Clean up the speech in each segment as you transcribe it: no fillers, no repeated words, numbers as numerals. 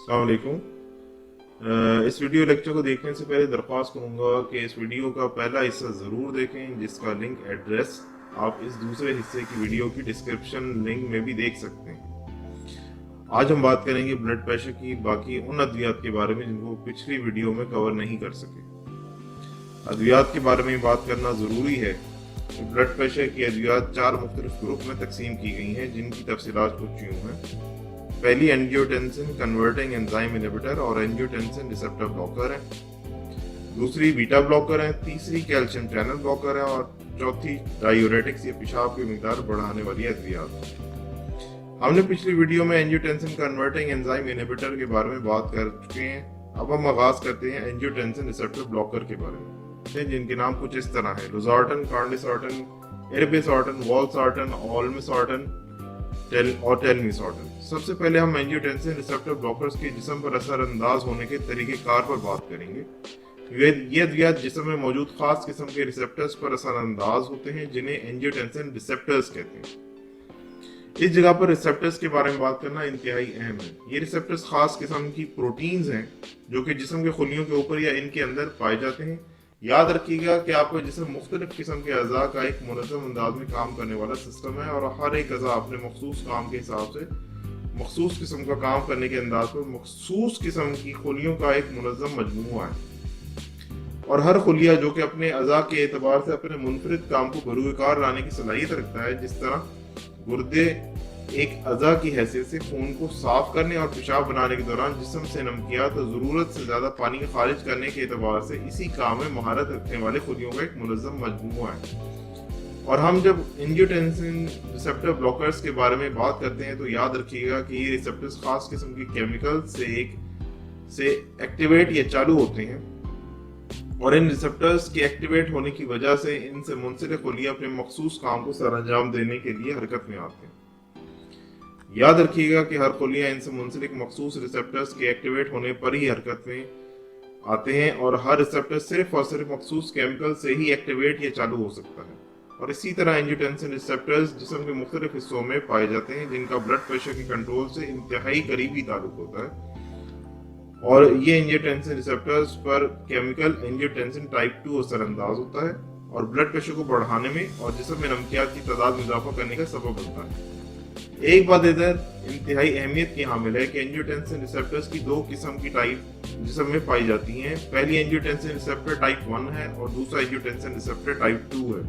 अस्सलाम वालेकुम। इस वीडियो लेक्चर को देखने से पहले दरख्वास्त करूंगा कि इस वीडियो का पहला हिस्सा ज़रूर देखें, जिसका लिंक एड्रेस आप इस दूसरे हिस्से की वीडियो की डिस्क्रिप्शन लिंक में भी देख सकते हैं। आज हम बात करेंगे ब्लड प्रेशर की बाकी उन अद्वियात के बारे में जिनको पिछली वीडियो में कवर नहीं कर सके। अद्वियात के बारे में बात करना ज़रूरी है। ब्लड प्रेशर की अद्वियात 4 मुख्तलिफ ग्रुप में तकसीम की गई हैं, जिनकी तफसीलात कुछ यूँ हैं। पहली एंजियोटेंसिन कन्वर्टिंग एंजाइम इनहिबिटर और एंजियोटेंसिन रिसेप्टर ब्लॉकर है। दूसरी बीटा ब्लॉकर है। तीसरी कैल्शियम चैनल ब्लॉकर है और चौथी डायूरेटिक्स या पेशाब की मिकदार बढ़ाने वाली अद्वियात। हमने पिछली वीडियो में एंजियोटेंसिन कन्वर्टिंग एंजाइम इनहिबिटर के बारे में बात कर चुके हैं। अब हम आगाज करते हैं एंजियोटेंसिन रिसेप्टर ब्लॉकर के बारे में, जिनके नाम कुछ इस तरह है: लोजार्टन, कार्डिसॉर्टन, इरबिसॉर्टन, वॉल्सार्टन, ओल्मिसॉर्टन और टेलमिसॉर्टन। सबसे पहले हम एंजियोटेंसिन रिसेप्टर ब्लॉकर्स के जिस्म पर असरअंदाज होने के तरीक़ेकार पर बात करेंगे। ये अद्वियात जिस्म में मौजूद खास किस्म के रिसेप्टर्स पर असरअंदाज होते हैं, जिन्हें एंजियोटेंसिन रिसेप्टर्स कहते हैं। इस जगह पर रिसेप्टर्स के बारे में बात करना इंतहाई अहम है। ये रिसेप्टर्स खास किस्म की प्रोटीन्स हैं जो कि जिस्म के खुलियों के ऊपर या इनके अंदर पाए जाते हैं। याद रखिएगा कि आपका जिस्म मुख्तलिफ किस्म के अज़ा का एक मुनज़्ज़म अंदाज में काम करने वाला सिस्टम है और हर एक अज़ा अपने मखसूस काम के हिसाब से मखसूस किस्म का काम करने के अंदाज पर मखसूस किस्म की खुलियों का एक मुनज़्ज़म मजमूआ है। और हर खुलिया जो कि अपने अज़ा के एतबार से अपने मुनफरिद काम को बरूकार लाने की सलाहियत रखता है। जिस तरह गुर्दे एक अज़ा की हैसियत से खून को साफ करने और पेशाब बनाने के दौरान जिस्म से नमकियात और ज़रूरत से ज़्यादा पानी को खारिज करने के एतबार से इसी काम में महारत रखने वाले खुलियों का एक मुनज़्ज़म मजमूआ है। और हम जब एंजियोटेंसिन रिसेप्टर ब्लॉकर्स के बारे में बात करते हैं तो याद रखिएगा कि ये रिसेप्टर्स खास किस्म के केमिकल से एक्टिवेट या चालू होते हैं और इन रिसेप्टर्स के एक्टिवेट होने की वजह से इनसे मुंसलिक खुलिया अपने मखसूस काम को सरअंजाम देने के लिए हरकत में आते हैं। याद रखिएगा कि हर खुलिया इनसे मुंसलिक मखसूस रिसेप्टर्स के एक्टिवेट होने पर ही हरकत में आते हैं और हर रिसेप्टर सिर्फ और सिर्फ मखसूस केमिकल से ही एक्टिवेट या चालू हो सकता है। और इसी तरह एंजियोटेंसिन रिसेप्टर्स जिस्म के मुख्तलिफ हिस्सों में पाए जाते हैं, जिनका ब्लड प्रेशर के कंट्रोल से इंतहाई करीबी ताल्लुक होता है। और ये एंजियोटेंसिन रिसेप्टर्स पर केमिकल एंजियोटेंसिन टाइप 2 असरअंदाज होता है और ब्लड प्रेशर को बढ़ाने में और जिस्म में नमकियात की तादाद में इजाफा करने का सबब बनता है। एक बात इधर इंतहाई अहमियत की हामिल है कि एंजियोटेंसिन रिसेप्टर्स की 2 किस्म की टाइप जिस्म में पाई जाती हैं। पहली एंजियोटेंसिन रिसेप्टर टाइप 1 है और दूसरा एंजियोटेंसिन रिसेप्टर टाइप 2 है।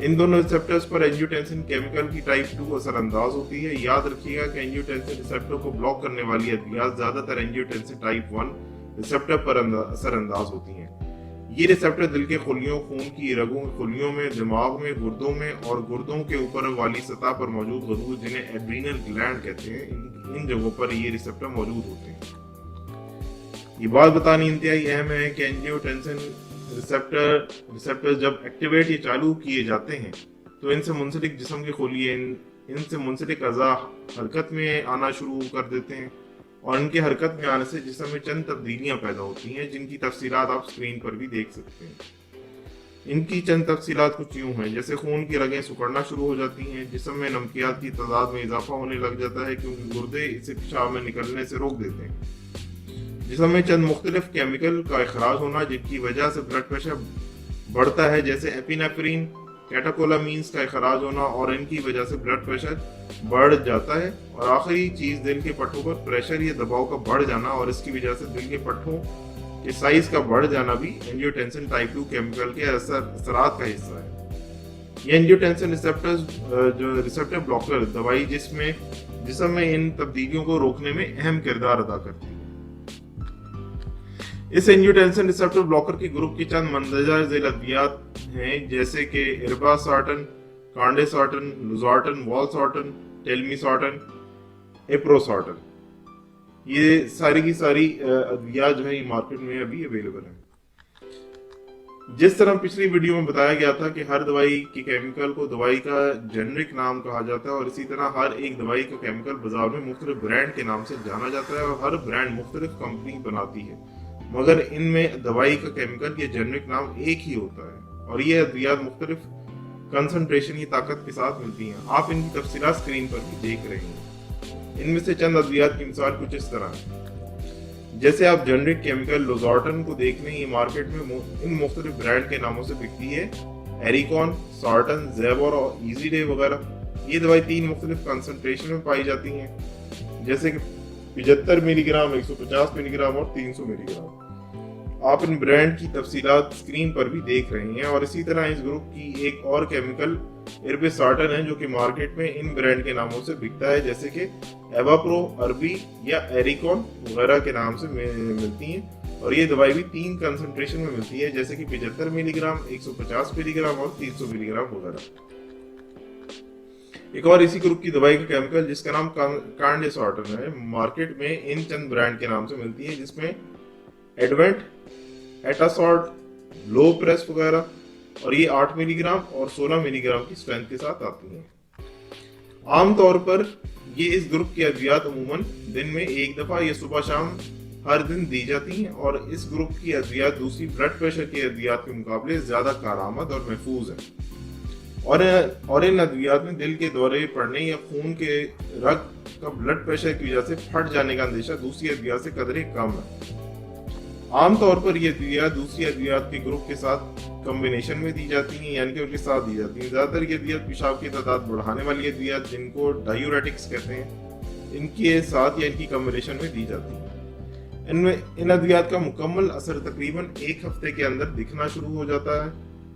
इन दोनों रिसेप्टर्स पर एंजियोटेंसिन केमिकल की टाइप 2 असरअंदाज होती है। याद रखिएगा कि एंजियोटेंसिन रिसेप्टर को ब्लॉक करने वाली अद्वियात ज्यादातर एंजियोटेंसिन टाइप 1 रिसेप्टर पर असरअंदाज होती हैं। ये रिसेप्टर दिल के खुलियों, खून की रगों के खुलियों में, दिमाग में, गुर्दों में और गुर्दों के ऊपर वाली सतह पर मौजूद गदूद, जिन्हें एड्रीनल ग्लैंड कहते हैं, इन जगहों पर ये रिसेप्टर मौजूद होते हैं। ये बात बतानी इंतहाई अहम है कि एंजियोटेंसिन रिसेप्टर जब एक्टिवेट या चालू किए जाते हैं तो इनसे मुंसलिक जिस्म के खुलिये इनसे मुंसलिक अज़ा हरकत में आना शुरू कर देते हैं और इनके हरकत में आने से जिस्म में चंद तब्दीलियां पैदा होती हैं, जिनकी तफसीलात आप स्क्रीन पर भी देख सकते हैं। इनकी चंद तफसीलात कुछ यूँ हैं, जैसे खून की रगें सिकुड़ना शुरू हो जाती हैं, जिस्म में नमकियात की तादाद में इजाफा होने लग जाता है क्योंकि गुर्दे इसे पेशाब में निकलने से रोक देते हैं। जिस्म में चंद मुख्तलिफ केमिकल का इखराज होना जिनकी वजह से ब्लड प्रेशर बढ़ता है, जैसे एपिनेफ्रिन, कैटेकोलामीन्स का इखराज होना और इनकी वजह से ब्लड प्रेशर बढ़ जाता है। और आखिरी चीज दिल के पट्टों पर प्रेशर या दबाव का बढ़ जाना और इसकी वजह से दिल के पट्टों के साइज का बढ़ जाना भी एंजियोटेंसिन टाइप 2 केमिकल के असरात का हिस्सा है। ये एंजियोटेंसिन रिसेप्टर ब्लॉकर दवाई जिस्म में इन तब्दीलियों को रोकने में अहम किरदार अदा करती है। इस एंजियोटेंसिन रिसेप्टर ब्लॉकर के ग्रुप की चंद मंदरजा झेल अद्वियात हैं, जैसे कि इरबिसॉर्टन, कार्डिसॉर्टन, लोजार्टन, वॉल्सार्टन, टेलमिसॉर्टन, इप्रोसॉर्टन। ये सारी की सारी अद्वियात जो है ये मार्केट में अभी अवेलेबल है। जिस तरह पिछली वीडियो में बताया गया था कि हर दवाई के केमिकल को दवाई का जेनरिक नाम कहा जाता है और इसी तरह हर एक दवाई का केमिकल बाजार में मुख्तलिफ ब्रांड के नाम से जाना जाता है और हर ब्रांड मुख्तलिफ कंपनी बनाती है, मगर इनमें दवाई का केमिकल या जेनरिक नाम एक ही होता है और ये अद्वियात मुख्तलिफ कंसंट्रेशन की ताकत के साथ मिलती हैं। आप इनकी तफसीलात स्क्रीन पर भी देख रहे हैं। इनमें से चंद अद्वियात की मिसाल कुछ इस तरह है। जैसे आप जेनरिक केमिकल लोजार्टन को देख लें, ये मार्केट में इन मुख्तलिफ ब्रांड के नामों से बिकती है, एरिकॉन, सार्टन, ज़ेबोर और इजी डे वगैरह। ये दवाई 3 मुख्तलिफ कंसंट्रेशन में पाई जाती हैं, जैसे कि 75 मिलीग्राम, 150 मिलीग्राम और 300 मिलीग्राम। आप इन ब्रांड की तफसीलात स्क्रीन पर भी देख रहे हैं। और इसी तरह इस ग्रुप की एक और केमिकल इर्बिसार्टन है, जो कि मार्केट में इन ब्रांड के नामों से बिकता है, जैसे कि एवाप्रो, अरबी या एरिकॉन वगैरह के नाम से मिलती हैं। और ये दवाई भी 3 कंसंट्रेशन में मिलती है, जैसे कि 75 मिलीग्राम, 150 मिलीग्राम और 300 मिलीग्राम वगैरह। एक और इसी ग्रुप की दवाई का केमिकल जिसका नाम कार्डेसार्टन है, मार्केट में इन चंद ब्रांड के नाम से मिलती है, जिसमें एडवेंट, एटासॉर्ट, लो प्रेस वगैरह। और ये 8 मिलीग्राम और 16 मिलीग्राम की स्ट्रेंथ के साथ आती हैं। आमतौर पर ये इस ग्रुप की अद्वियात अमूमन दिन में 1 दफा या सुबह शाम हर दिन दी जाती हैं। और इस ग्रुप की अद्वियात दूसरी ब्लड प्रेशर की अद्वियात के मुकाबले ज्यादा कारआमद और महफूज है। और इन अद्वियात में दिल के दौरे पड़ने या खून के रग का ब्लड प्रेशर की वजह से फट जाने का अंदेशा दूसरी अद्वियात से कदरे कम है। आमतौर पर ये अद्वियात दूसरी अद्वियात के ग्रुप के साथ कॉम्बिनेशन में दी जाती हैं, यानी कि उनके साथ दी जाती हैं। ज्यादातर ये अद्वियात पेशाब की तादाद बढ़ाने वाली अद्वियात, जिनको डायूरेटिक्स कहते हैं, इनके साथ या इनकी कॉम्बिनेशन में दी जाती हैं। इनमें इन अद्वियात का मुकम्मल असर तकरीबन 1 हफ्ते के अंदर दिखना शुरू हो जाता है,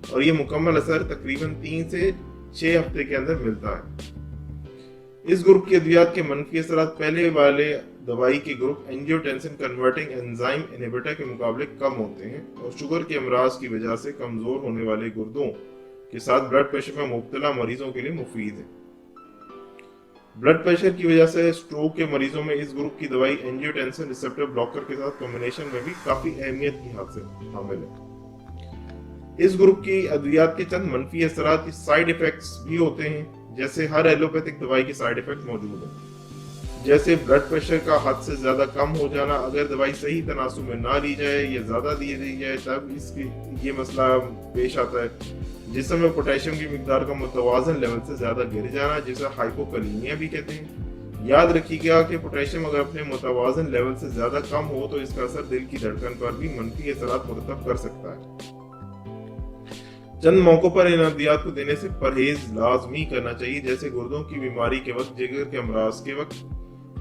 और ये मुकम्मल असर तकरीबन 3 से 6 हफ्ते के अंदर मिलता है। इस ग्रुप की अद्वियात के मनफी असरात पहले वाले दवाई के group angiotensin converting enzyme inhibitor के मुकाबले कम होते हैं, और शुगर के अमराज की वजह से कमजोर होने वाले गुर्दों के साथ ब्लड प्रेशर में मुब्तला मरीजों के लिए मुफीद है। ब्लड प्रेशर की वजह से स्ट्रोक के मरीजों में इस ग्रुप की दवाई एंजियोटेंसिन रिसेप्टर ब्लॉकर के साथ कॉम्बिनेशन में भी काफी अहमियत की हामिल है। इस ग्रुप की अद्वियात के चंद मनफी असरात साइड इफेक्ट्स भी होते हैं, जैसे हर एलोपैथिक दवाई के साइड इफेक्ट मौजूद है, जैसे ब्लड प्रेशर का हद से ज्यादा कम हो जाना। अगर दवाई सही तनासुब में ना ली जाए या ज्यादा दी जाए तब ये मसला पेश आता है। जिस्म में पोटेशियम की मिकदार का मुतवाजन लेवल से ज्यादा गिर जाना, जिसे हाइपोकलीमिया भी कहते हैं। याद रखिएगा कि पोटेशियम अगर अपने मुतवाजन लेवल से ज्यादा कम हो तो इसका असर दिल की धड़कन पर भी मनफी असरात मुरतब कर सकता है। चंद मौकों पर इन अद्वियात को देने से परहेज लाजमी करना चाहिए, जैसे गुर्दों की बीमारी के वक्त, जिगर के अमराज के वक्त।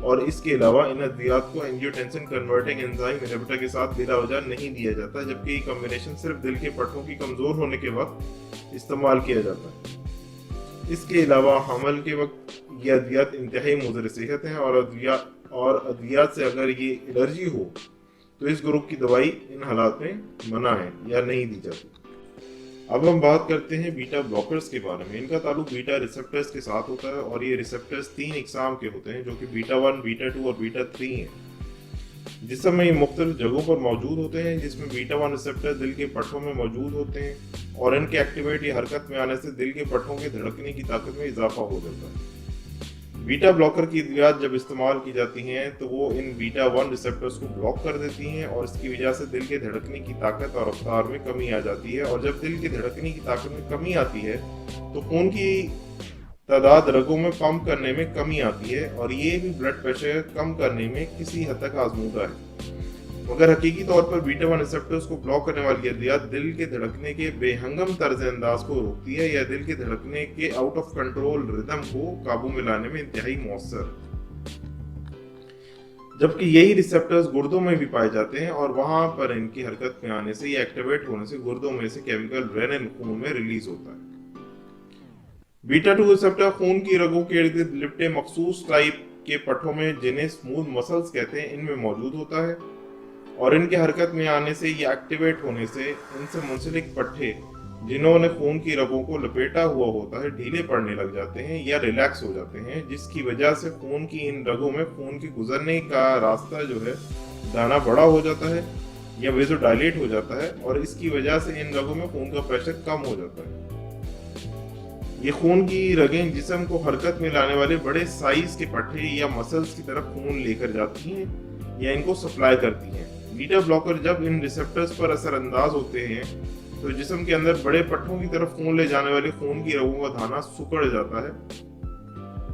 और इसके अलावा इन अद्वियात को एंजियोटेंसिन कन्वर्टिंग एंजाइम इनहिबिटर के साथ बिला वजह नहीं दिया जाता, जबकि ये कॉम्बिनेशन सिर्फ दिल के पट्टों की कमजोर होने के वक्त इस्तेमाल किया जाता है। इसके अलावा हमल के वक्त ये अद्वियात इंतहाई मुज़र सेहत हैं, और अद्वियात से अगर ये एलर्जी हो तो इस ग्रुप की दवाई इन हालात में मना है या नहीं दी जाती। अब हम बात करते हैं बीटा ब्लॉकर्स के बारे में। इनका ताल्लुक बीटा रिसेप्टर्स के साथ होता है, और ये रिसेप्टर्स 3 इकसाम के होते हैं, जो कि बीटा 1, बीटा 2 और बीटा 3 हैं। जिसमें ये मुख्तलिफ जगहों पर मौजूद होते हैं, जिसमें बीटा 1 रिसेप्टर दिल के पट्टों में मौजूद होते हैं, और इनके एक्टिवेट या हरकत में आने से दिल के पट्टों के धड़कने की ताकत में इजाफा हो जाता है। बीटा ब्लॉकर की अद्वियात जब इस्तेमाल की जाती हैं तो वो इन बीटा 1 रिसेप्टर्स को ब्लॉक कर देती हैं, और इसकी वजह से दिल के धड़कने की ताकत और रफ्तार में कमी आ जाती है। और जब दिल की धड़कने की ताकत में कमी आती है तो खून की तादाद रगों में पंप करने में कमी आती है, और ये भी ब्लड प्रेशर कम करने में किसी हद तक आजमूदा है। मगर हकीकी तौर पर बीटा 1 रिसेप्टर्स को ब्लॉक करने वाली अद्वियात दिल के धड़कने के बेहंगम तर्ज अंदाज को रोकती है, या दिल के धड़कने के आउट ऑफ कंट्रोल रिदम को काबू में लाने में इंतहाई मौसर, जबकि यही रिसेप्टर्स गुर्दों में भी पाए जाते हैं, और वहां पर इनकी हरकत में आने से या एक्टिवेट होने से गुर्दों में से केमिकल रेनिन खून में रिलीज होता है। बीटा 2 रिसेप्टर खून की रगों के इर्द गिर्द लिपटे मखसूस टाइप के पट्टों में, जिन्हें स्मूथ मसल्स कहते हैं, इनमें मौजूद होता है, और इनके हरकत में आने से या एक्टिवेट होने से इनसे मुंसलिक पट्टे, जिन्होंने खून की रगों को लपेटा हुआ होता है, ढीले पड़ने लग जाते हैं या रिलैक्स हो जाते हैं, जिसकी वजह से खून की इन रगों में खून के गुजरने का रास्ता जो है दाना बड़ा हो जाता है या वेज़ोडाइलेट हो जाता है, और इसकी वजह से इन रगों में खून का प्रेशर कम हो जाता है। ये खून की रगें जिस्म को हरकत में लाने वाले बड़े साइज के पट्टे या मसल्स की तरफ खून लेकर जाती हैं या इनको सप्लाई करती हैं। बीटा ब्लॉकर जब इन रिसेप्टर्स पर असरअंदाज होते हैं तो जिस्म के अंदर बड़े पट्टों की तरफ खून ले जाने वाले खून की रगों का दाना सिकुड़ जाता है,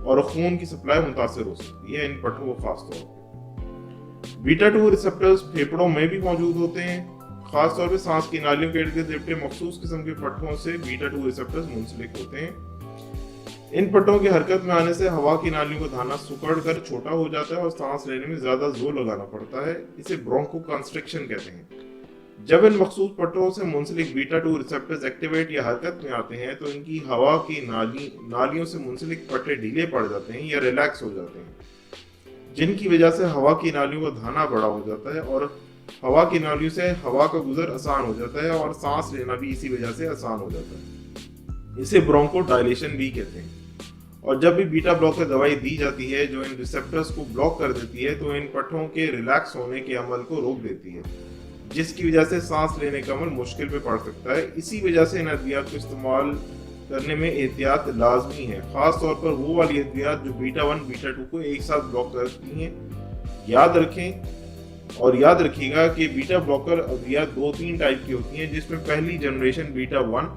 اور خون کی سپلائی متاثر ہو سکتی ہے ان پٹھوں کو خاص طور پہ۔ بیٹا 2 ریسپٹرز پھیپڑوں میں بھی موجود ہوتے ہیں، خاص طور پہ سانس کی نالیوں کے ارد گرد لپٹے مخصوص قسم کے پٹھوں سے بیٹا 2 ریسپٹرز منسلک ہوتے ہیں۔ ان پٹھوں کے حرکت میں آنے سے ہوا کی نالیوں کا دھانا سکڑ کر چھوٹا ہو جاتا ہے اور سانس لینے میں زیادہ زور لگانا پڑتا ہے، اسے برونکو کنسٹرکشن کہتے ہیں۔ جب ان مخصوص پٹھوں سے منسلک بیٹا 2 ریسپٹرز ایکٹیویٹ یا حرکت میں آتے ہیں تو ان کی ہوا کی نالیوں سے منسلک پٹھے ڈھیلے پڑ جاتے ہیں یا ریلیکس ہو جاتے ہیں، جن کی وجہ سے ہوا کی نالیوں کا دھانا بڑا ہو جاتا ہے اور ہوا کی نالیوں سے ہوا کا گزر آسان ہو جاتا ہے اور سانس لینا بھی اسی وجہ سے آسان ہو جاتا ہے، اسے برونکو ڈائلیشن بھی کہتے ہیں۔ اور جب بھی بیٹا بلاکر دوائی دی جاتی ہے جو ان ریسپٹرز کو بلاک کر دیتی ہے تو ان پٹھوں کے ریلیکس ہونے کے عمل کو روک دیتی ہے، جس کی وجہ سے سانس لینے کا عمل مشکل پہ پڑ سکتا ہے۔ اسی وجہ سے ان ادویات کو استعمال کرنے میں احتیاط لازمی ہے، خاص طور پر وہ والی ادویات جو بیٹا 1 بیٹا 2 کو ایک ساتھ بلاک کرتی ہیں۔ یاد رکھیے گا کہ بیٹا بلاکر ادویات 2-3 ٹائپ کی ہوتی ہیں، جس میں پہلی جنریشن بیٹا 1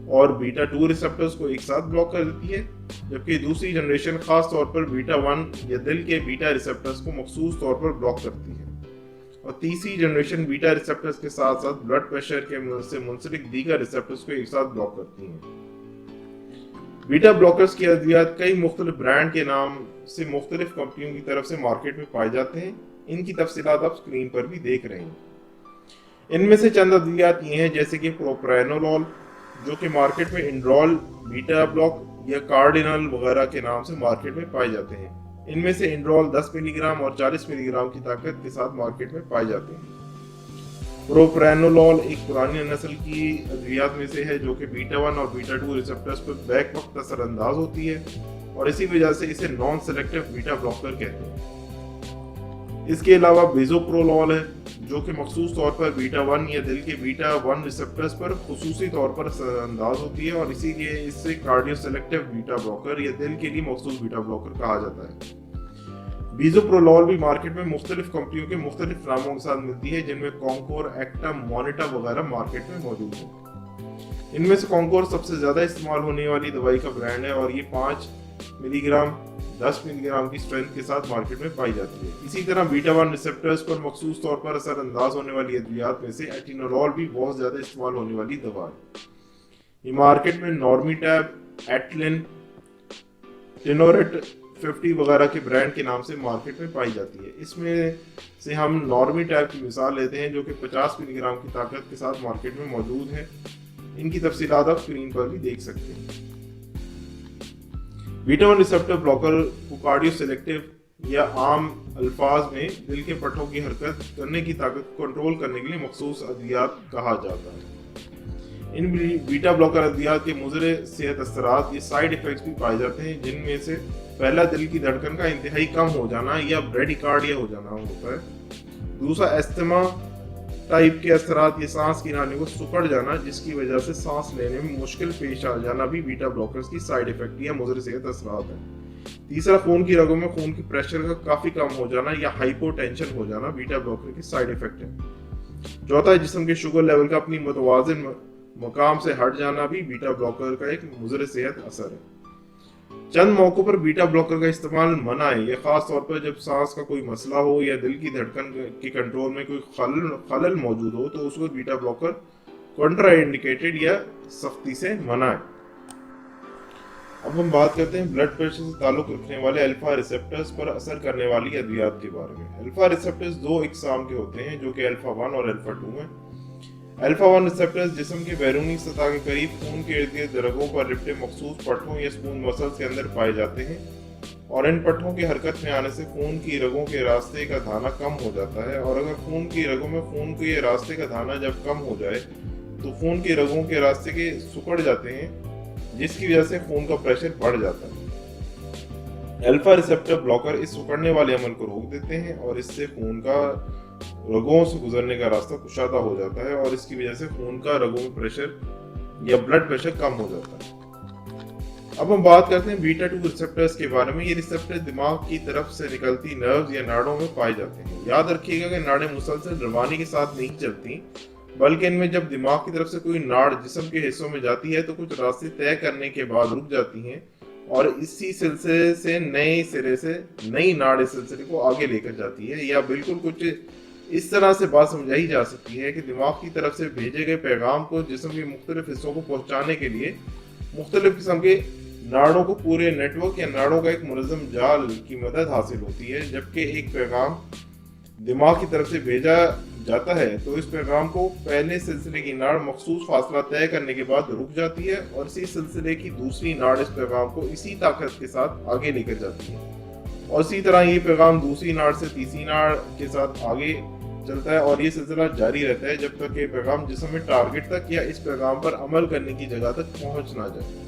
اور بیٹا 2 ریسپٹرز کو ایک ساتھ بلاک کر دیتی ہے، جبکہ دوسری جنریشن خاص طور پر بیٹا 1 یا دل کے بیٹا ریسپٹرز کو مخصوص طور پر بلاک کرتی ہے، اور تیسری جنریشن بیٹا ریسپٹرز کے ساتھ ساتھ بلڈ پریشر کے سے منسلک دیگر ریسپٹرز کو ایک ساتھ بلاک کرتی ہیں۔ بیٹا بلاکرز کی ادویات کئی مختلف برانڈ کے نام سے مختلف کمپنیوں کی طرف سے مارکیٹ میں پائے جاتے ہیں، ان کی تفصیلات آپ اسکرین پر بھی دیکھ رہے ہیں۔ ان میں سے چند ادویات یہ ہیں جیسے کہ پروپرینولول، جو کہ مارکیٹ میں انڈرول بیٹا بلاک یا کارڈینل وغیرہ کے نام سے مارکیٹ میں پائے جاتے ہیں۔ ان میں سے انڈرول 10 ملی گرام اور 40 ملی گرام کی طاقت کے ساتھ مارکیٹ میں پائے جاتے ہیں۔ پروپرینولول ایک پرانی نسل کی ادویات میں سے ہے جو کہ بیٹا 1 اور بیٹا 2 ریسپٹرز پر بیک وقت اثر انداز ہوتی ہے اور اسی وجہ سے اسے نان سیلیکٹیو بیٹا بلاکر کہتے ہیں۔ اس کے علاوہ بیزوپرولول ہے جو کہ مخصوص طور پر بیٹا 1 یا دل کے بیٹا 1 ریسپٹرز پر خصوصی طور پر اثر انداز ہوتی ہے اور اسی لیے اس سے کارڈیو سیلیکٹیو بیٹا بلاکر یا دل کے لیے مخصوص بیٹا بلاکر کہا جاتا ہے۔ بیزوپرولول بھی مارکیٹ میں مختلف کمپنیوں کے مختلف ناموں کے ساتھ ملتی ہے، جن میں کانکور، ایکٹم، مونیٹا وغیرہ مارکیٹ میں موجود ہیں۔ ان میں سے کانکور سب سے زیادہ استعمال ہونے والی دوائی کا برانڈ ہے اور یہ 5 ملی گرام 10 ملی گرام کی اسٹرینتھ کے ساتھ مارکیٹ میں پائی جاتی ہے۔ اسی طرح بیٹا 1 ریسپٹرز پر مخصوص طور پر اثر انداز ہونے والی ادویات میں سے ایٹینولول بھی بہت زیادہ استعمال ہونے والی دوا ہے۔ یہ مارکیٹ میں نورمیٹیب، ایٹلن، ٹینوریٹ 50 وغیرہ کے برانڈ کے نام سے مارکیٹ میں پائی جاتی ہے۔ اس میں سے ہم نورمیٹیب کی مثال لیتے ہیں جو کہ 50 ملی گرام کی طاقت کے ساتھ مارکیٹ میں موجود ہے۔ ان کی تفصیلات آپ اسکرین پر بھی دیکھ سکتے ہیں۔ بیٹا 1 ریسپٹر بلاکر کو کارڈیو سیلیکٹیو یا عام الفاظ میں دل کے پٹھوں کی حرکت کرنے کی طاقت کو کنٹرول کرنے کے لیے مخصوص ادویات کہا جاتا ہے۔ ان بیٹا بلاکر ادویات کے مضر صحت اثرات یا سائیڈ ایفیکٹس بھی پائے جاتے ہیں، جن میں سے پہلا دل کی دھڑکن کا انتہائی کم ہو جانا یا بریڈیکارڈیا ہو جانا ہوتا ہے۔ دوسرا استھما ٹائپ کے اثرات یا سانس کی نالیوں کو سکڑ جانا جس کی وجہ سے سانس لینے میں مشکل پیش آ جانا بھی بیٹا بلاکرز کی سائیڈ ایفیکٹ یا مضر صحت اثرات ہیں۔ تیسرا خون کی رگوں میں خون کی پریشر کا کافی کم ہو جانا یا ہائپو ٹینشن ہو جانا بیٹا بلاکر کی سائیڈ ایفیکٹ ہے۔ چوتھا جسم کے شوگر لیول کا اپنی متوازن مقام سے ہٹ جانا بھی بیٹا بلاکر کا ایک مضر صحت اثر ہے۔ چند موقعوں پر بیٹا بلاکر کا استعمال منع ہے، یہ خاص طور پر جب سانس کا کوئی مسئلہ ہو یا دل کی دھڑکن کے کنٹرول میں کوئی خلل موجود ہو تو اس وقت بیٹا بلاکر کنٹرا انڈیکیٹڈ یا سختی سے منع ہے۔ اب ہم بات کرتے ہیں بلڈ پریشر سے تعلق رکھنے والے الفا ریسپٹرز پر اثر کرنے والی ادویات کے بارے میں۔ الفا ریسپٹرز 2 اقسام کے ہوتے ہیں جو کہ الفا 1 اور الفا 2 ہیں۔ الفا 1 ریسپٹرز جسم کے بیرونی سطح کے قریب خون کے ارد گرد رگوں پر لپٹے مخصوص پٹھوں یا اسموتھ مسلز کے اندر پائے جاتے ہیں اور ان پٹھوں کی حرکت میں آنے سے خون کی رگوں کے راستے کا دھانا کم ہو جاتا ہے، اور اگر خون کی رگوں میں خون کے راستے کا دھانا جب کم ہو جائے تو خون کی رگوں کے راستے کے سکڑ جاتے ہیں جس کی وجہ سے خون کا پریشر بڑھ جاتا ہے۔ الفا ریسپٹر بلاکر اس سکڑنے والے عمل کو روک دیتے ہیں اور اس سے خون کا رگوں سے گزرنے کا راستہ کشادہ ہو جاتا ہے اور اس کی وجہ سے خون کا رگوں میں پریشر یا بلڈ پریشر کم ہو جاتا ہے۔ اب ہم بات کرتے ہیں بیٹا 2 ریسپٹرز کے بارے میں۔ یہ ریسپٹر دماغ کی طرف سے نکلتی نروز یا ناڑوں میں پائے جاتے ہیں۔ یاد رکھیے گا کہ ناڑیں مسلسل روانی کے ساتھ نہیں چلتی، بلکہ ان میں جب دماغ کی طرف سے کوئی ناڑ جسم کے حصوں میں جاتی ہے تو کچھ راستے طے کرنے کے بعد رک جاتی ہیں और इसी सिलसिले से नए सिरे से नई नाड़ इस सिलसिले को आगे लेकर जाती है। या बिल्कुल कुछ इस तरह से बात समझाई जा सकती है कि दिमाग की तरफ से भेजे गए पैगाम को जिस्म के मुख्तलिफ हिस्सों को पहुंचाने के लिए मुख्तलिफ किस्म के नाड़ों को पूरे नेटवर्क या नाड़ों का एक मुनज़्ज़म जाल की मदद हासिल होती है। जबकि एक पैगाम दिमाग की तरफ से भेजा जाता है तो इस पैगाम को पहले सिलसिले की नाड़ मखसूस फासला तय करने के बाद रुक जाती है और इसी सिलसिले की दूसरी नाड़ इस पैगाम को इसी ताकत के साथ आगे लेकर जाती है और इसी तरह ये पैगाम दूसरी नाड़ से तीसरी नाड़ के साथ आगे चलता है और ये सिलसिला जारी रहता है जब तक ये पैगाम जिस्म में टारगेट तक या इस पैगाम पर अमल करने की जगह तक पहुंच ना जाए।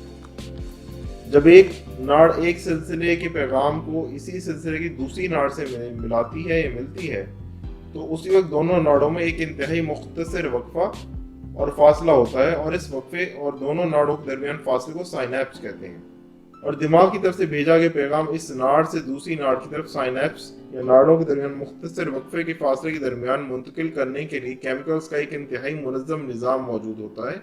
जब एक नाड़ एक सिलसिले के पैगाम को इसी सिलसिले की दूसरी नाड़ से मिलाती है या मिलती है तो उसी वक्त दोनों नाड़ों में एक इंतहाई मुख्तसर वक्फा और फासला होता है और इस वक्फे और दोनों नाड़ों के दरमियान फासले को साइनैप्स कहते हैं। और दिमाग की तरफ से भेजा गया पैगाम इस नाड़ से दूसरी नाड़ की तरफ साइनैप्स या नाड़ों के दरमियान मुख्तसर वक्फे के फासले के दरमियान मुंतकिल करने के लिए केमिकल्स का एक इंतहाई मुनज़्ज़म निज़ाम मौजूद होता है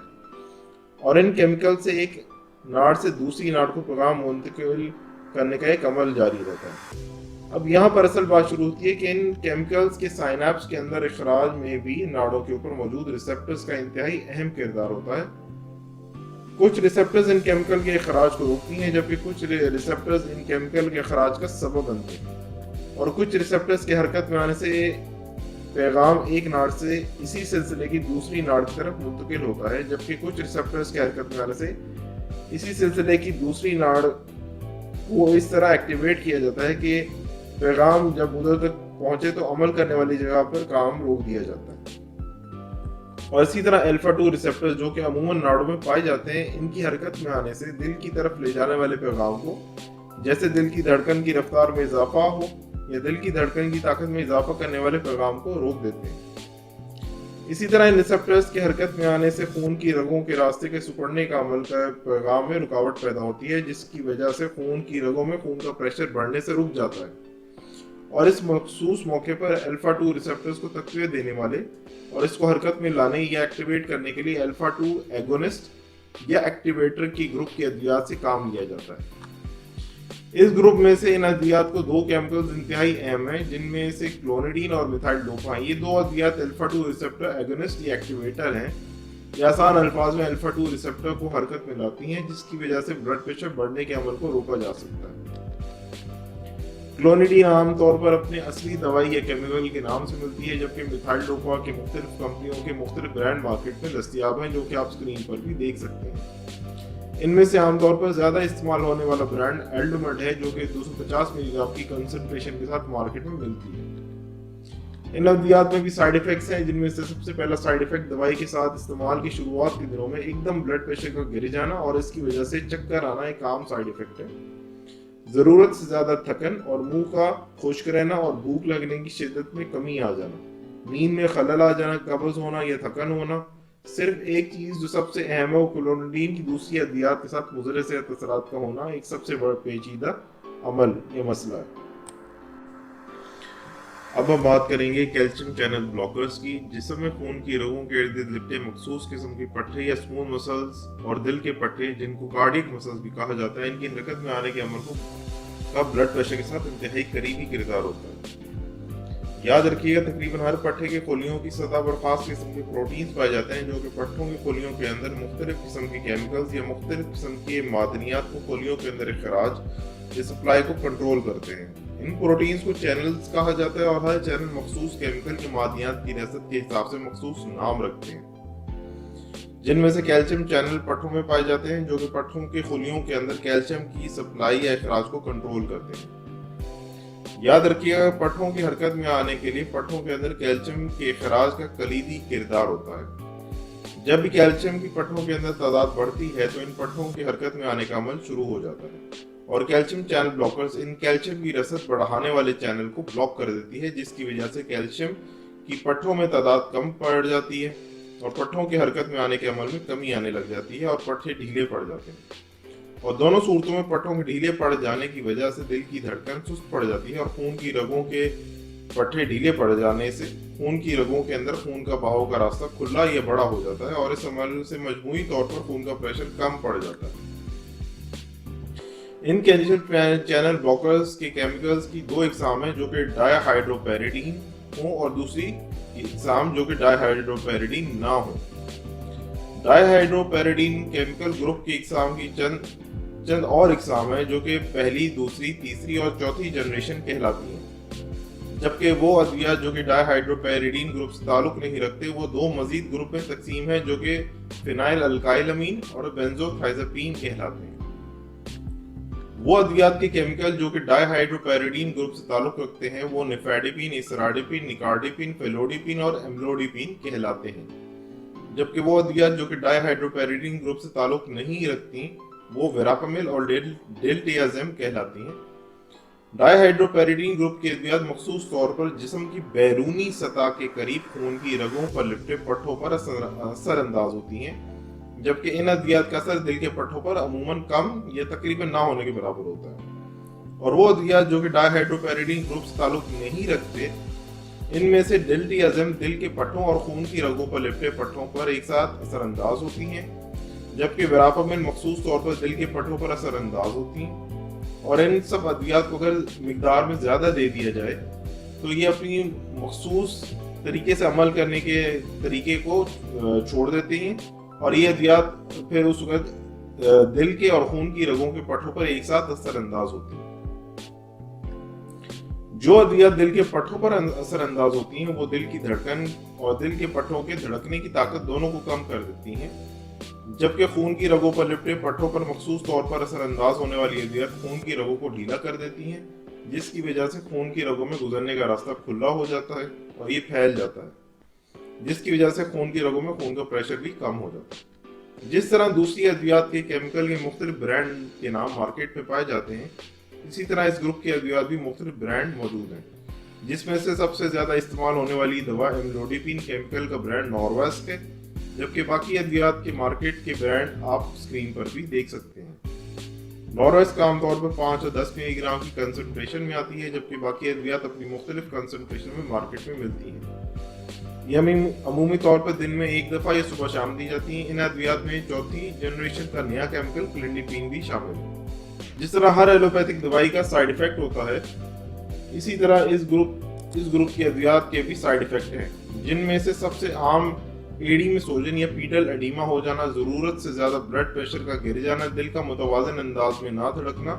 और इन केमिकल से एक नाड़ से दूसरी नाड़ को पैगाम मुंतकिल करने का एक अमल जारी रहता है। अब यहाँ पर असल बात शुरू होती है कि इन केमिकल्स के साइनैप्स के अंदर इखराज में भी नाड़ों के ऊपर मौजूद रिसेप्टर्स का इंतहाई अहम किरदार होता है। कुछ रिसेप्टर्स इन केमिकल के इखराज को रोकती हैं जबकि कुछ रिसेप्टर्स इन केमिकल के इखराज का सबब बनते हैं और कुछ रिसेप्टर्स के हरकत में आने से पैगाम एक नाड़ से इसी सिलसिले की दूसरी नाड़ की तरफ मुंतकिल होता है जबकि कुछ रिसेप्टर्स के हरकत में आने से इसी सिलसिले की दूसरी नाड़ को इस तरह एक्टिवेट किया जाता है कि पैगाम जब उधर तक पहुंचे तो अमल करने वाली जगह पर काम रोक दिया जाता है। और इसी तरह अल्फा 2 रिसेप्टर्स जो कि अमूमन नाड़ों में पाए जाते हैं इनकी हरकत में आने से दिल की तरफ ले जाने वाले पैगाम को जैसे दिल की धड़कन की रफ्तार में इजाफा हो या दिल की धड़कन की ताकत में इजाफा करने वाले पैगाम को रोक देते हैं। इसी तरह इन रिसेप्टर्स की हरकत में आने से खून की रगों के रास्ते के सिकुड़ने का अमल का पैगाम में रुकावट पैदा होती है जिसकी वजह से खून की रगों में खून का प्रेशर बढ़ने से रुक जाता है और इस मखसूस मौके पर अल्फा 2 रिसेप्टर्स को तक़वियत देने वाले और इसको हरकत में लाने या एक्टिवेट करने के लिए अल्फा 2 एगोनिस्ट या एक्टिवेटर की ग्रुप की अद्वियात से काम लिया जाता है। इस ग्रुप में से इन अद्वियात को दो केमिकल्स इंतहाई अहम हैं जिनमें से क्लोनिडीन और मिथाइल डोपा हैं। ये दो अद्वियात अल्फा 2 रिसेप्टर एगोनिस्ट या एक्टिवेटर हैं। ये आसान अल्फाज में अल्फा 2 रिसेप्टर को हरकत में लाती हैं जिसकी वजह से ब्लड प्रेशर बढ़ने के अमल को रोका जा सकता है। क्लोनिडीन आमतौर पर अपने असली दवाई या केमिकल के नाम से मिलती है जबकि मिथाइल डोपा के मुख्तलिफ कंपनियों के मुख्तलिफ ब्रांड मार्केट में दस्तियाब हैं जो कि आप स्क्रीन पर भी देख सकते हैं। इनमें से आमतौर पर ज्यादा इस्तेमाल होने वाला ब्रांड एल्डोमेट है जो कि 250 मिलीग्राम की कंसंट्रेशन के साथ मार्केट में मिलती है। इन अद्वियात में भी साइड इफेक्ट्स हैं जिनमें से सबसे पहला साइड इफेक्ट दवाई के साथ इस्तेमाल की शुरुआत के दिनों में एकदम ब्लड प्रेशर का गिर जाना और इसकी वजह से चक्कर आना एक आम साइड इफेक्ट है। जरूरत से ज्यादा थकन और मुंह का खुश्क रहना और भूख लगने की शिद्दत में कमी आ जाना, नींद में खलल आ जाना, कब्ज होना या थकन होना। सिर्फ एक चीज जो सबसे अहम है वो क्लोनिडीन की दूसरी अद्वियात के साथ मुज़र सेहत असरात का होना एक सबसे बड़ा पेचीदा अमल या मसला है। अब हम बात करेंगे कैल्शियम चैनल ब्लॉकर्स की। जिस्म में खून की रगों के इर्द गिर्द लिपटे मखसूस किस्म के पट्टे या स्मूथ मसल्स और दिल के पट्टे जिनको कार्डियक मसल्स भी कहा जाता है, इनकी हरकत में आने के अमल को का ब्लड प्रेशर के साथ इंतहाई करीबी किरदार होता है। याद रखिएगा तकरीबन हर पट्टे के खोलियों की सतह पर खास किस्म के प्रोटीन्स पाए जाते हैं जो कि पट्टों के खोलियों के अंदर मुख्तलिफ किस्म के केमिकल्स या मुख्तलिफ किस्म के मादनियात को खोलियों के अंदर इखराज या सप्लाई को कंट्रोल करते हैं। इन प्रोटीन्स को चैनल्स कहा जाता है और हर चैनल मखसूस केमिकल के मादनियात की रसद के हिसाब से मखसूस नाम रखते हैं जिनमें से कैल्शियम चैनल पट्टों में पाए जाते हैं जो कि पट्टों के खोलियों के अंदर कैल्शियम की सप्लाई या इखराज को कंट्रोल करते हैं। याद रखिएगा पट्टों की हरकत में आने के लिए पट्टों के अंदर कैल्शियम के इखराज का कलीदी किरदार होता है। जब भी कैल्शियम की पट्टों के अंदर तादाद बढ़ती है तो इन पट्टों की हरकत में आने का अमल शुरू हो जाता है और calcium channel blockers in calcium की रसद बढ़ाने वाले चैनल को ब्लॉक कर देती है जिसकी वजह से कैल्शियम की पट्टों में तादाद कम पड़ जाती है और पट्टों की हरकत में आने के अमल में कमी आने लग जाती है और पट्टे ढीले पड़ जाते हैं। और दोनों सूरतों में पट्टों के ढीले पड़ जाने की वजह से दिल की धड़कन सुस्त पड़ जाती है और खून की रगों के पट्टे ढीले पड़ जाने से खून की रगों के अंदर खून का बहाव का रास्ता खुला या बड़ा हो जाता है और इस अमल से मजमूई तौर पर खून का प्रेशर कम पड़ जाता है। इन कैल्शियम चैनल ब्लॉकर्स के केमिकल्स की दो इकसाम हैं जो कि डायहाइड्रोपैरिडीन हो और दूसरी इकसाम जो कि डायहाइड्रोपैरिडीन ना हो। डायहाइड्रोपैरिडीन केमिकल ग्रुप की इकसाम की चंद और इकसाम है जो कि पहली, दूसरी, तीसरी और चौथी जनरेशन कहलाती हैं। जबकि वो अद्वियात जो कि डायहाइड्रोपैरिडीन ग्रुप से ताल्लुक नहीं रखते वो दो मजीद ग्रुप में तकसीम है जो कि फिनाइल अल्काइलमीन और बेंजोथाइजापीन कहलाते हैं। वो अद्वियात के केमिकल जो कि डायहाइड्रोपैरिडीन ग्रुप से ताल्लुक रखते हैं वो निफेडिपिन, इसराडिपिन, निकार्डिपिन, फेलोडिपिन और एम्लोडिपिन कहलाते हैं। जबकि वो अद्वियात जो कि डायहाइड्रोपैरिडीन ग्रुप से ताल्लुक नहीं रखती वो वेरापामिल और डेल्टियाजेम कहलाती हैं। डायहाइड्रोपैरिडीन ग्रुप के अद्वियात मखसूस तौर पर जिस्म की बैरूनी सतह के करीब खून की रगों पर लिपटे पट्टों पर असर अंदाज होती हैं, जबकि इन अद्वियात का असर दिल के पट्टों पर अमूमन कम या तकरीबन ना होने के बराबर होता है। और वो अद्वियात जो कि डायहाइड्रोपैरिडीन ग्रुप से ताल्लुक नहीं रखते इनमें से डेल्टियाजेम दिल के पट्टों और खून की रगों पर लिपटे पट्टों पर एक साथ असरअंदाज होती हैं, जबकि वेरापामिल मखसूस तौर पर दिल के पट्टों पर असरअंदाज होती हैं। और इन सब अद्वियात को अगर मिकदार में ज्यादा दे दिया जाए तो ये अपनी मखसूस तरीके से अमल करने के तरीके को छोड़ देते हैं और ये अद्वियात फिर उस वक्त दिल के और खून की रगों के पट्टों पर एक साथ असरअंदाज होती हैं। जो अद्वियात दिल के पट्टों पर असरअंदाज होती हैं वो दिल की धड़कन और दिल के पट्टों के धड़कने की ताकत दोनों को कम कर देती हैं, जबकि खून की रगों पर लिपटे पट्टों पर मखसूस तौर पर असरअंदाज होने वाली अद्वियात खून की रगों को ढीला कर देती हैं, जिसकी वजह से खून की रगों में गुजरने का रास्ता खुला हो जाता है और ये फैल जाता है, जिसकी वजह से खून की रगों में खून का प्रेशर भी कम हो जाता है। जिस तरह दूसरी अद्वियात के केमिकल के मुख्तलिफ ब्रांड के नाम मार्केट में पाए जाते हैं, इसी तरह इस ग्रुप के अद्वियात भी मुख्तलिफ ब्रांड मौजूद हैं, जिसमें से सबसे ज्यादा इस्तेमाल होने वाली दवा एम्लोडिपिन केमिकल का ब्रांड नॉर्वेस्क है, जबकि बाकी अद्वियात के मार्केट के ब्रांड आप स्क्रीन पर भी देख सकते हैं। नॉर्वेस्क आमतौर पर 5 और 10 मिलीग्राम की कंसंट्रेशन में आती है, जबकि बाकी अद्वियात अपनी मुख्तलिफ कंसंट्रेशन में मार्केट में मिलती हैं। ये अमूमी तौर पर दिन में एक दफा या सुबह शाम दी जाती हैं। इन अद्वियात में चौथी जनरेशन का नया केमिकल क्लिंडिपिन भी शामिल है। जिस तरह हर एलोपैथिक दवाई का साइड इफेक्ट होता है, इसी तरह इस ग्रुप की अद्वियात के भी साइड इफेक्ट हैं, जिनमें से सबसे आम एड़ी में सोजन या पीटल एडीमा हो जाना, जरूरत से ज्यादा ब्लड प्रेशर का गिर जाना, दिल का मुतवाज़िन अंदाज में ना धड़कना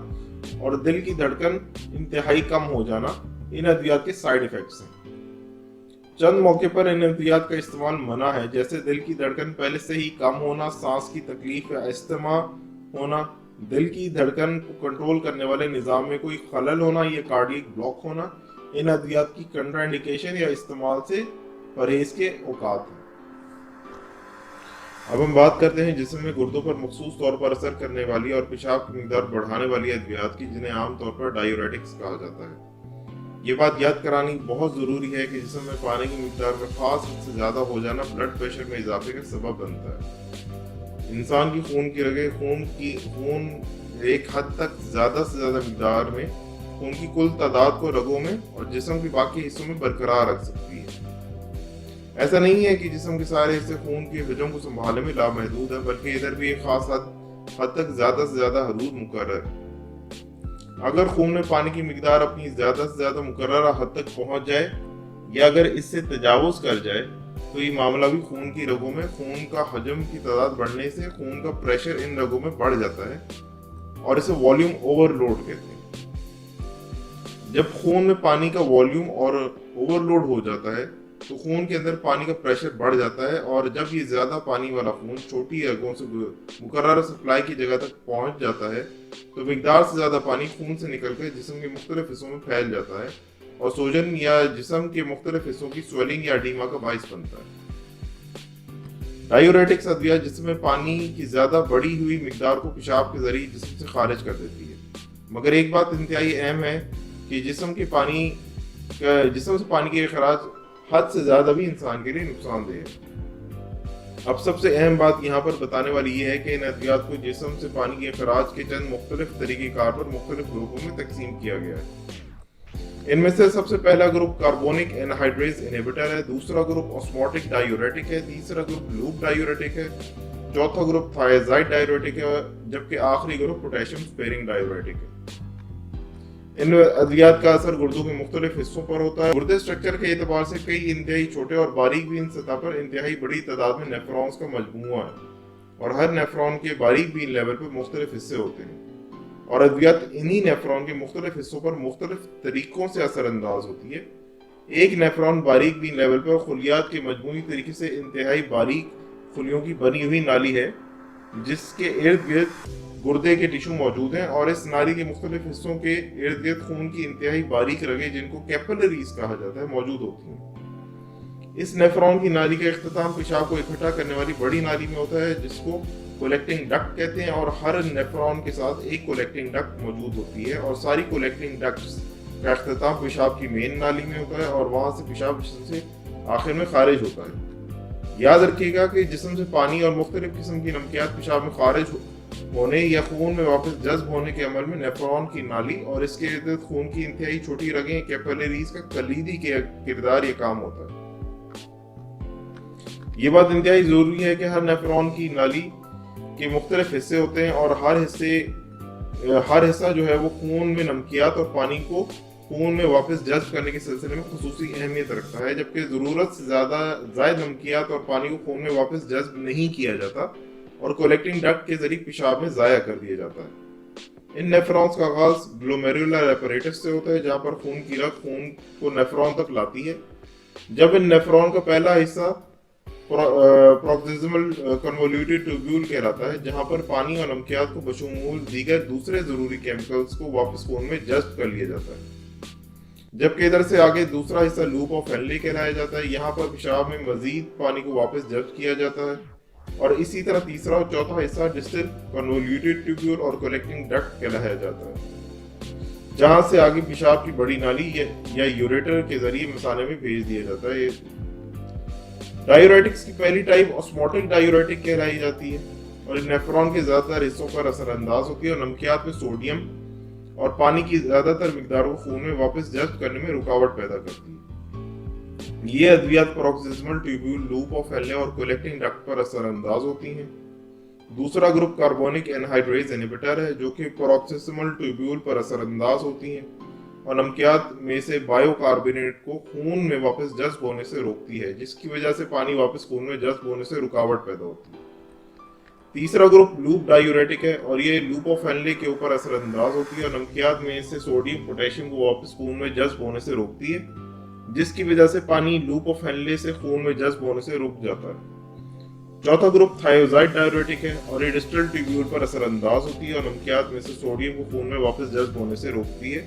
और दिल की धड़कन इंतहाई कम हो जाना इन अद्वियात के साइड इफेक्ट्स हैं। चंद मौके पर इन अद्वियात का इस्तेमाल मना है, जैसे दिल की धड़कन पहले से ही कम होना, सांस की तकलीफ या अस्थमा होना, दिल की धड़कन को कंट्रोल करने वाले निज़ाम में कोई खलल होना या कार्डियक ब्लॉक होना इन अद्वियात की कंट्राइंडिकेशन या इस्तेमाल से परहेज के औकात हैं। अब हम बात करते हैं जिस्म में गुर्दों पर मखसूस तौर पर असर करने वाली और पेशाब की मिकदार बढ़ाने वाली अद्वियात की, जिन्हें आमतौर पर डायूरेटिक्स कहा जाता है। ये बात याद करानी बहुत ज़रूरी है कि जिस्म में पानी की मिकदार में खास हद से ज़्यादा हो जाना ब्लड प्रेशर में इजाफे का सबब बनता है। इंसान की खून की रगें खून एक हद तक ज़्यादा से ज़्यादा मिकदार में खून की कुल तादाद को रगों में और जिस्म के बाकी हिस्सों में बरकरार रख सकती है। ऐसा नहीं है कि जिस्म के सारे हिस्से खून के हजम को संभालने में लामहदूद है, बल्कि इधर भी एक खास हद तक ज्यादा से ज्यादा हदूद मुकर्रर है। अगर खून में पानी की मिकदार अपनी ज्यादा से ज्यादा मुकर्रर हद तक पहुंच जाए या अगर इससे तजावुज कर जाए तो ये मामला भी खून की रगों में खून का हजम की तादाद बढ़ने से खून का प्रेशर इन रगों में बढ़ जाता है और इसे वॉल्यूम ओवरलोड कहते हैं। जब खून में पानी का वॉल्यूम और ओवरलोड हो जाता है तो खून के अंदर पानी का प्रेशर बढ़ जाता है और जब ये ज्यादा पानी वाला खून छोटी रगों से मुकर्रर सप्लाई की जगह तक पहुंच जाता है तो मिकदार से ज्यादा पानी खून से निकलकर जिस्म के मुख्तलिफ हिस्सों में फैल जाता है और सोजन या जिस्म के मुख्तलिफ हिस्सों की स्वेलिंग या एडीमा का बाइस बनता है। डायूरेटिक्स अद्वियात जिस्म में पानी की ज्यादा बढ़ी हुई मिकदार को पेशाब के जरिए जिस्म से खारिज कर देती है, मगर एक बात इंतहाई अहम है कि जिस्म से पानी के खराज हद से ज्यादा भी इंसान के लिए नुकसानदेह है। अब सबसे अहम बात यहाँ पर बताने वाली ये है कि इन अद्वियात को जिस्म से पानी के अखराज के चंद मुख्तलिफ तरीक़ेकार पर मुख्तलिफ ग्रुपों में तकसीम किया गया है। इनमें से सबसे पहला ग्रुप कार्बोनिक एनहाइड्रेज इनहिबिटर है, दूसरा ग्रुप ऑस्मोटिक डायूरेटिक है, तीसरा ग्रुप लूप डायूरेटिक है, चौथा ग्रुप थायजाइड डायूरेटिक है, जबकि आखिरी ग्रुप पोटेशियम स्पेयरिंग डायूरेटिक है। इन अद्वियात का असर गुर्दों के मुख्तलिफ हिस्सों पर होता है। गुर्दे स्ट्रक्चर के एतबार से कई इंतहाई छोटे और बारीक बीन सतह पर इंतहाई बड़ी तादाद में नेफ्रॉन्स का मजमूआ है, और हर नेफ्रॉन के बारीक बीन लेवल पर मुख्तलिफ हिस्से होते हैं, और अद्वियात इन्हीं नेफ्रॉन के मुख्तलिफ हिस्सों पर मुख्तलिफ तरीकों से असरअंदाज होती है। एक नेफ्रॉन बारीक बीन लेवल पर खुलियात के मजमूई तरीके से इंतहाई बारीक खुलियों की बनी हुई नाली है, जिसके इर्द गिर्द गुर्दे के टिश्यू मौजूद हैं, और इस नाली के मुख्तलिफ हिस्सों के इर्द गिर्द खून की इंतहाई बारीक रगें, जिनको कैपिलरीज कहा जाता है, मौजूद होती हैं। इस नेफ्रॉन की नाली का इख्तिताम पेशाब को इकट्ठा करने वाली बड़ी नाली में होता है, जिसको कलेक्टिंग डक्ट कहते हैं, और हर नेफ्रॉन के साथ एक कलेक्टिंग डक्ट मौजूद होती है, और सारी कलेक्टिंग डक्ट्स का इख्तिताम पेशाब की मेन नाली में होता है, और वहां से पेशाब जिस्म से आखिर में खारिज होता है। याद रखिएगा कि जिस्म से पानी और मुख्तलिफ किस्म की नमकियात पेशाब में खारिज होने या खून में वापस जज्ब होने के अमल में नेफ्रॉन की नाली और इसके इर्द खून की इंतहाई छोटी रगें कैपिलरीज का कलीदी किरदार ये काम होता है। ये बात इंतहाई जरूरी है कि हर नेफ्रॉन की नाली के मुख्तलिफ हिस्से होते हैं, और हर हिस्सा जो है वो खून में नमकियात और पानी को खून में वापस जज्ब करने के सिलसिले में खुसूसी अहमियत रखता है, जबकि जरूरत से जायद नमकियात और पानी को खून में वापस जज्ब नहीं किया जाता और कलेक्टिंग डक्ट के जरिए पेशाब में जाया कर दिया जाता है। इन नेफ्रॉन्स का आगाज ग्लोमेरुलर एपरेटस से होता है, जहां पर खून की रग खून को नेफ्रॉन तक लाती है। जब इन नेफ्रॉन का पहला हिस्सा प्रोक्सिमल कन्वोल्यूटेड ट्यूब्यूल कहलाता है, जहां पर पानी और नमकियात को बशमूल दीगर दूसरे जरूरी केमिकल्स को वापस खून में जज्ब कर लिया जाता है। जबकि इधर से आगे दूसरा हिस्सा लूप ऑफ हेनले कहलाया जाता है, यहाँ पर पेशाब में मजीद पानी को वापस जज्ब किया जाता है, और इसी तरह तीसरा और चौथा हिस्सा डिस्टल कन्वोल्यूटेड ट्यूब्यूल और कलेक्टिंग डक्ट कहलाया जाता है, जहां से आगे पेशाब की बड़ी नाली या यूरेटर के जरिए मसाले में भेज दिया जाता है। डायूरेटिक्स की पहली टाइप ऑस्मोटिक डायूरेटिक कहलाई जाती है, और नेफ्रॉन के ज्यादातर हिस्सों पर असरअंदाज होती है और नमकियात में सोडियम और पानी की ज्यादातर मिकदार को खून में वापस जज्ब करने में रुकावट पैदा करती है। ये अद्वियात proximal tubule, loop of Henle और कलेक्टिंग डक्ट पर असरअंदाज होती हैं। दूसरा ग्रुप कार्बोनिक एनहाइड्रेज इनहिबिटर है, जो कि प्रोक्सिमल ट्यूब्यूल पर असरअंदाज होती हैं और नमकियात में से बायोकार्बोनेट को खून में वापस जज्ब होने से रोकती है, जिसकी वजह से पानी वापस खून में जज्ब होने से रुकावट पैदा होती है। तीसरा ग्रुप लूप डायूरेटिक है, और ये लूप ऑफ हेनले के ऊपर असरअंदाज होती है और नमकियात में से सोडियम पोटेशियम को वापस खून में जज्ब होने से रोकती है, जिसकी वजह से पानी लूप ऑफ हेनले से खून में जज्ब होने से रुक जाता है। चौथा ग्रुप थायोजाइड डायूरेटिक है, और ये डिस्टल ट्यूब्यूल पर असरअंदाज होती है और नमकियात में से सोडियम को खून में वापस जज्ब होने से रोकती है,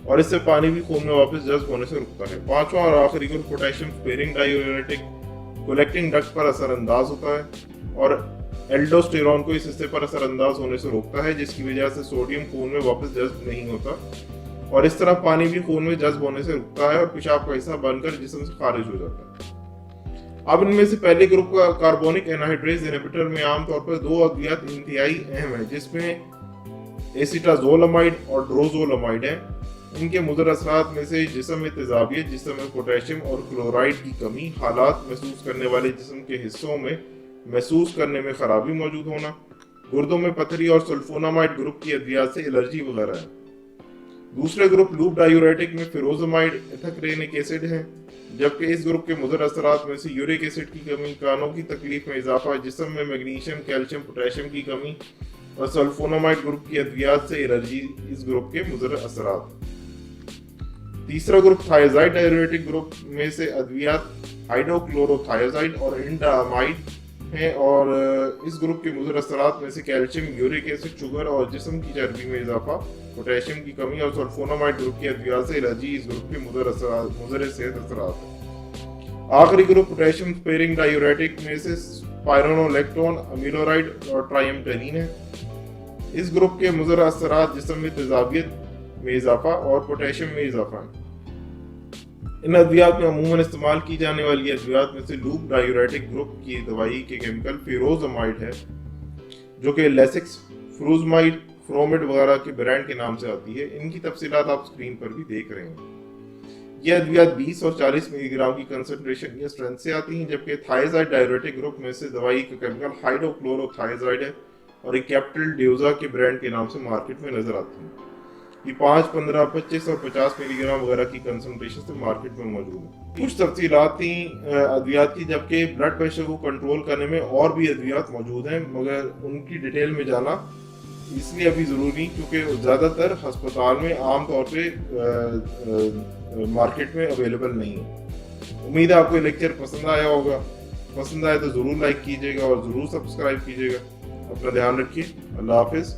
और इससे पानी भी खून में वापस जज्ब होने से रुकता है। पांचवा और आखिरी group potassium sparing diuretic collecting duct पर असरअंदाज होता है और एल्डोस्टेरॉन को इस हिस्से पर असरअंदाज होने से रोकता है, जिसकी वजह से सोडियम खून में वापस जज्ब नहीं होता, और इस तरह पानी भी खून में जज्ब होने से रुकता है और पेशाब का हिस्सा बनकर जिस्म से खारिज हो जाता है। अब इनमें से पहले ग्रुप का कार्बोनिक एनहाइड्रेज इनहिबिटर में आमतौर पर दो अद्वियात इंतहाई अहम है, जिसमें एसिटाजोलामाइड और ड्रोजोलामाइड है। इनके मुज़र असरात में से जिस्म में तेजाबियत, जिस्म में पोटेशियम और क्लोराइड की कमी, हालात महसूस करने वाले जिस्म के हिस्सों में महसूस करने में खराबी मौजूद होना, गुर्दों में पथरी और सल्फोनामाइड ग्रुप की अद्वियात से एलर्जी वगैरह है। दूसरे ग्रुप लूप डायूरेटिक में फिरोजामाइड एथेक्रेनिक एसिड है, जबकि इस ग्रुप के मुज़र असरात में से यूरिक एसिड की कमी, कानों की तकलीफ में इजाफा, जिस्म में मैग्नीशियम, कैल्शियम, पोटेशियम की कमी और सल्फोनामाइड ग्रुप की अद्वियात से एलर्जी इस ग्रुप के मुज़र असरात। तीसरा ग्रुप थायोजाइड डायूरेटिक ग्रुप में से अद्वियात हाइड्रोक्लोरोथायोजाइड और इंडामाइड हैं, और इस ग्रुप के मुज़र असरात में से कैल्शियम, यूरिक एसिड, शुगर और जिस्म की चर्बी में इजाफा, पोटेशियम की कमी और सल्फोनामाइड ग्रुप की अद्वियात से एलर्जी इस ग्रुप के मुज़र सेहत असरात हैं। आखिरी ग्रुप पोटेशियम स्पेयरिंग डायूरेटिक में से स्पाइरोनोलेक्टोन, अमीलोराइड और ट्राइएम्टेनिन है। इस ग्रुप के मुज़र असरात जिस्म में तेजाबियत में इजाफा और पोटेशियम में इजाफा है। इन अद्वियात में अमूमन इस्तेमाल की जाने वाली अद्वियात में से लूप डायूरेटिक ग्रुप की दवाई के केमिकल फिरोजामाइड है, जो कि लेसिक्स, फ्रूजमाइड, फ्रोमिड वगैरह के ब्रांड के नाम से आती है। इनकी तफसीलात आप स्क्रीन पर भी देख रहे हैं। یہ ادویات 20 اور 40 ملی گرام کی کنسنٹریشن یا اسٹرینتھ سے آتی ہیں، جبکہ تھائزائڈ ڈائیوریٹک گروپ میں سے دوائی کا کیمیکل ہائیڈروکلورو ہے اور ایک کیپٹل ڈیوزا کے برانڈ کے نام سے مارکیٹ میں نظر آتی ہیں۔ یہ 5، 15، 25 اور 50 ملی گرام وغیرہ کی کنسنٹریشن سے مارکیٹ میں موجود ہیں۔ کچھ تفصیلات تھیں ادویات کی، جبکہ بلڈ پریشر کو کنٹرول کرنے میں اور بھی ادویات موجود ہیں، مگر ان کی ڈیٹیل میں جانا اس لیے ابھی ضروری کیونکہ زیادہ تر ہسپتال میں عام طور پہ مارکیٹ میں اویلیبل نہیں ہے۔ امید ہے آپ کو یہ لیکچر پسند آیا ہوگا، پسند آئے تو ضرور لائک کیجیے گا اور ضرور سبسکرائب کیجیے گا۔ اپنا دھیان رکھیے، اللہ حافظ۔